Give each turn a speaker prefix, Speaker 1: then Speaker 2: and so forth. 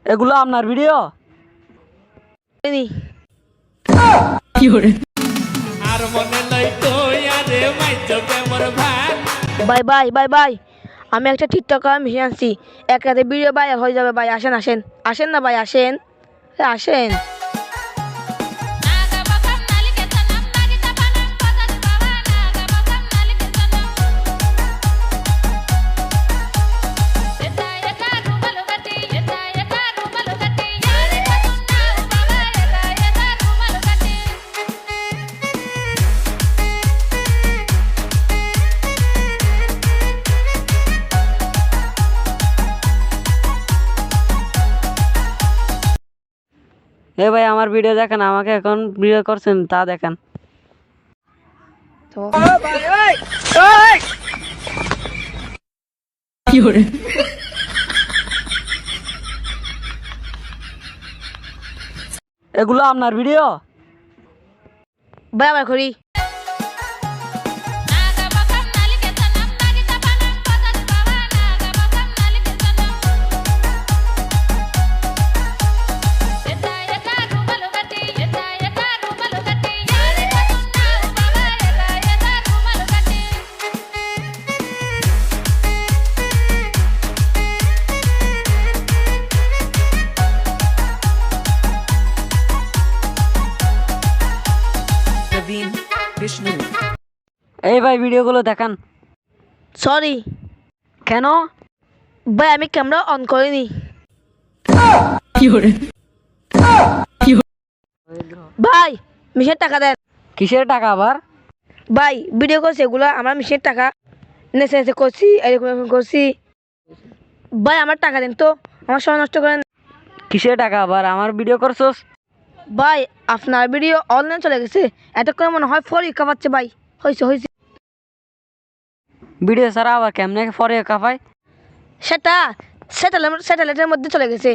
Speaker 1: এগুলো আপনার video?
Speaker 2: Bye bye bye bye, আমি একটা টিকটকার মিশে আনছি, এক রাতে ভিডিও ভাইরাল হয়ে যাবে ভাই। আসেন আসেন আসেন না ভাই, আসেন আসেন।
Speaker 1: এ ভাই আমার ভিডিও দেখেন, আমাকে এখন ভিডিও করছেন তা দেখেন।
Speaker 2: তো
Speaker 1: এগুলো আপনার ভিডিও?
Speaker 2: ভাই আবার করি।
Speaker 1: এই ভাই ভিডিওগুলো দেখান।
Speaker 2: সরি
Speaker 1: কেন?
Speaker 2: ভাই, আমি ক্যামেরা অন করিনি। ভাই মিশের টাকা দেন।
Speaker 1: কিসের টাকা আবার?
Speaker 2: ভাই ভিডিও করছি, এগুলো আমার মিশের টাকা, নেচে নেচে করছি, এরকম এরকম করছি। ভাই আমার টাকা দেন তো, আমার সময় নষ্ট করেন।
Speaker 1: কিসের টাকা আবার? আমার ভিডিও করছোস?
Speaker 2: ভাই আপনার ভিডিও অনলাইন চলে গেছে, এতক্ষণ মনে হয় পরীক্ষা পাচ্ছে ভাই। হয়েছে হয়েছে,
Speaker 1: ভিডিও ছাড়া আবার কেমনে পরে কাপায়?
Speaker 2: সেটা স্যাটেলাইটের মধ্যে চলে গেছে।